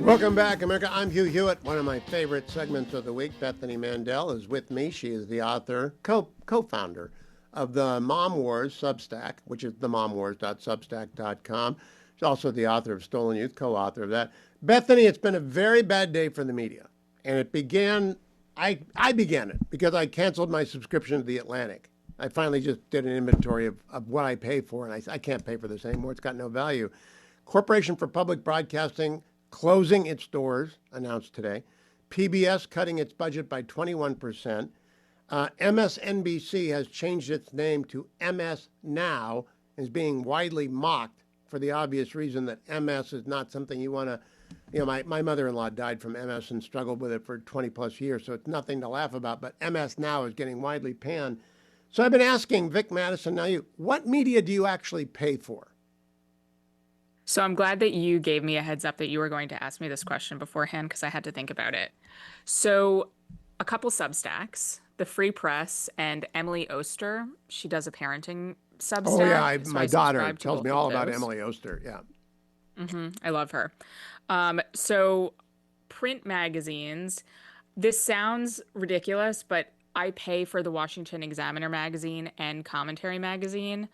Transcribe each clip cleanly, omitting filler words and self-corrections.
Welcome back, America. I'm Hugh Hewitt. One of my favorite segments of the week, Bethany Mandel, is with me. She is the author, co-founder of the Mom Wars Substack, which is themomwars.substack.com. She's also the author of Stolen Youth, co-author of that. Bethany, it's been a very bad day for the media. And it began, I began it because I canceled my subscription to The Atlantic. I finally just did an inventory of what I pay for, and I can't pay for this anymore. It's got no value. Corporation for Public Broadcasting closing its doors, announced today. PBS cutting its budget by 21%. MSNBC has changed its name to MS Now and is being widely mocked for the obvious reason that MS is not something you want to, my mother-in-law died from MS and struggled with it for 20 plus years, so it's nothing to laugh about, but MS Now is getting widely panned. So I've been asking Vic Madison, now what media do you actually pay for? So I'm glad that you gave me a heads up that you were going to ask me this question beforehand because I had to think about it. So a couple Substacks, The Free Press and Emily Oster, she does a parenting Substack. Oh yeah, so my daughter tells me all about Emily Oster. Yeah. I love her. So print magazines, this sounds ridiculous, but I pay for the Washington Examiner magazine and Commentary magazine.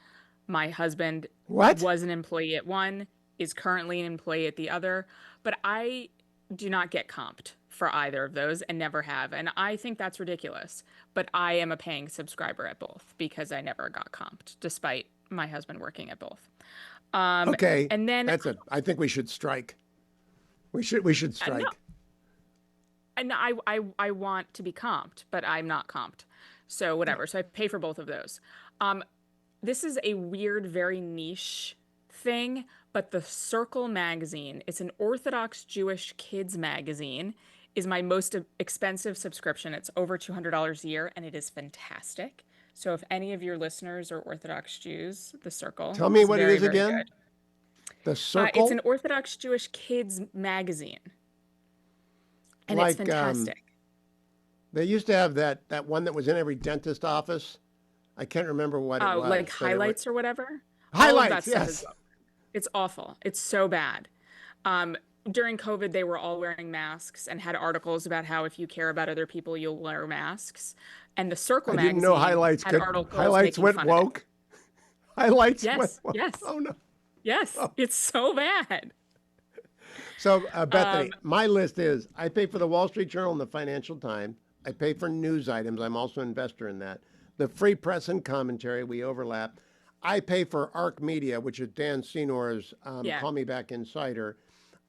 My husband was an employee at one, is currently an employee at the other, but I do not get comped for either of those and never have. And I think that's ridiculous. But I am a paying subscriber at both because I never got comped, despite my husband working at both. Okay. And then I think we should strike. We should strike. No, I want to be comped, but I'm not comped. So whatever. So I pay for both of those. This is a weird, very niche thing, but the Circle magazine, it's an Orthodox Jewish kids magazine, is my most expensive subscription. It's over $200 a year, and it is fantastic. So if any of your listeners are Orthodox Jews, the Circle. Tell me what very, it is again. Good. The Circle? It's an Orthodox Jewish kids magazine, and it's fantastic. They used to have that one that was in every dentist office. I can't remember what it was. Oh, like highlights or whatever? Highlights, yes. It's awful. It's so bad. During COVID, they were all wearing masks and had articles about how if you care about other people, you'll wear masks. And the Circle magazine didn't know highlights had articles highlights making went fun woke. Of it. Highlights yes, went woke. Yes. Oh no. Yes, It's so bad. So Bethany, my list is I pay for the Wall Street Journal and the Financial Times. I pay for news items. I'm also an investor in that. The Free Press and Commentary, we overlap. I pay for ARC Media, which is Dan Senor's Call Me Back Insider.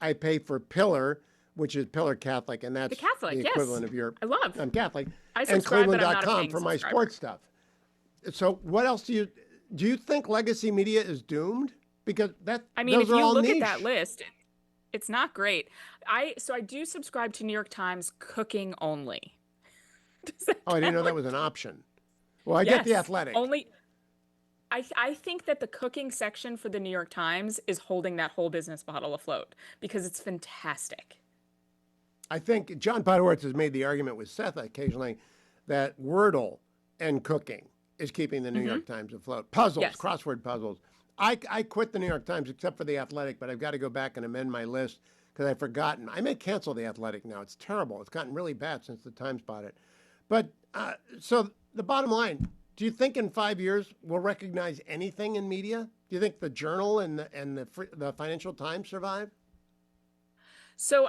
I pay for Pillar, which is Pillar Catholic, and that's the equivalent of your. I love. I'm Catholic. I and subscribe, but I'm not a Cleveland.com paying for my subscriber. sports stuff. So what else do you think legacy media is doomed? Because if you look niche. at that list, it's not great. I do subscribe to New York Times cooking only. I didn't know that was an option. Well, I get The Athletic. Only, I think that the cooking section for the New York Times is holding that whole business model afloat because it's fantastic. I think John Podhoretz has made the argument with Seth occasionally that Wordle and cooking is keeping the New York Times afloat. Puzzles, crossword puzzles. I quit the New York Times except for The Athletic, but I've got to go back and amend my list because I've forgotten. I may cancel The Athletic now. It's terrible. It's gotten really bad since the Times bought it. But so the bottom line, do you think in 5 years we'll recognize anything in media? Do you think the Journal and the Financial Times survive? So,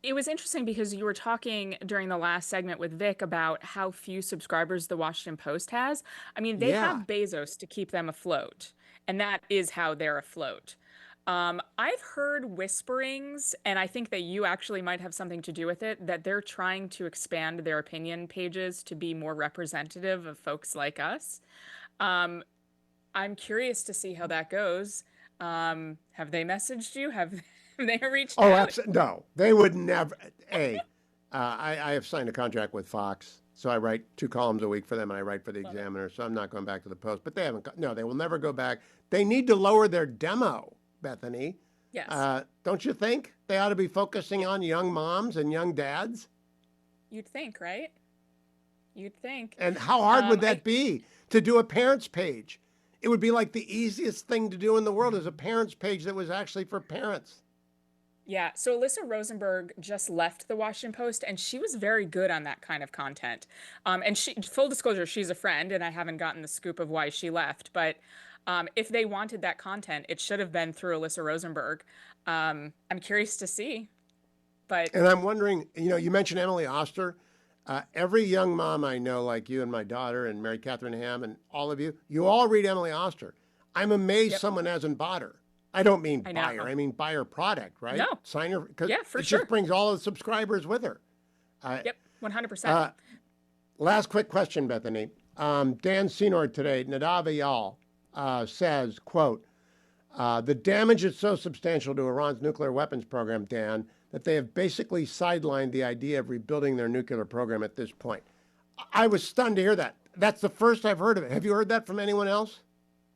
it was interesting because you were talking during the last segment with Vic about how few subscribers the Washington Post has. They have Bezos to keep them afloat, and that is how they're afloat. I've heard whisperings, and I think that you actually might have something to do with it, that they're trying to expand their opinion pages to be more representative of folks like us. I'm curious to see how that goes. Have they messaged you? Have they reached out? Oh, absolutely. No, they would never. I have signed a contract with Fox, so I write 2 columns a week for them, and I write for the Examiner, so I'm not going back to the Post. But they haven't. No, they will never go back. They need to lower their demo, Bethany. Yes. Don't you think they ought to be focusing on young moms and young dads? You'd think, right? You'd think. And how hard would that be to do a parents page? It would be like the easiest thing to do in the world is a parents page that was actually for parents. Yeah, so Alyssa Rosenberg just left the Washington Post, and she was very good on that kind of content. And she, full disclosure, she's a friend, and I haven't gotten the scoop of why she left. But if they wanted that content, it should have been through Alyssa Rosenberg. I'm curious to see, but And I'm wondering, you mentioned Emily Oster. Every young mom I know, like you and my daughter and Mary Catherine Ham and all of you, you all read Emily Oster. I'm amazed yep, someone hasn't bought her. I don't mean I buy her. know. I mean buy her product, right? No, Sign her because yeah, for it just sure. brings all the subscribers with her. Yep, 100%. Uh, Last quick question, Bethany. Dan Senor today, Nadav Eyal, says, quote, the damage is so substantial to Iran's nuclear weapons program, Dan, that they have basically sidelined the idea of rebuilding their nuclear program at this point. I was stunned to hear that. That's the first I've heard of it. Have you heard that from anyone else?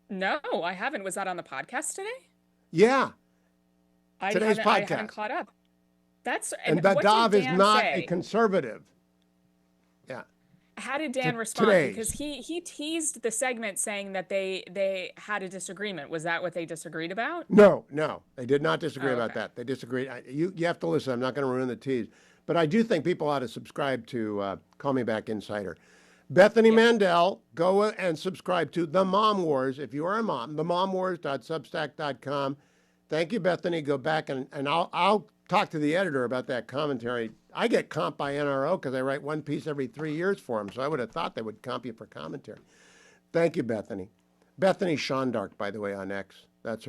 No, I haven't. Was that on the podcast today? Yeah, today's I haven't podcast. caught up. And And what did Nadav is Dan not a say? conservative. Yeah, How did Dan respond? Because today's. he teased the segment saying that they had a disagreement. Was that what they disagreed about? No, no, they did not disagree Oh, about okay. that. They disagreed. You have to listen. I'm not going to ruin the tease. But I do think people ought to subscribe to Call Me Back Insider. Bethany Yep. Mandel, go and subscribe to The Mom Wars if you are a mom, themomwars.substack.com. Thank you, Bethany. Go back and I'll talk to the editor about that commentary. I get comped by NRO because I write one piece every 3 years for them, so I would have thought they would comp you for commentary. Thank you, Bethany. Bethany Shondark, by the way, on X. That's her.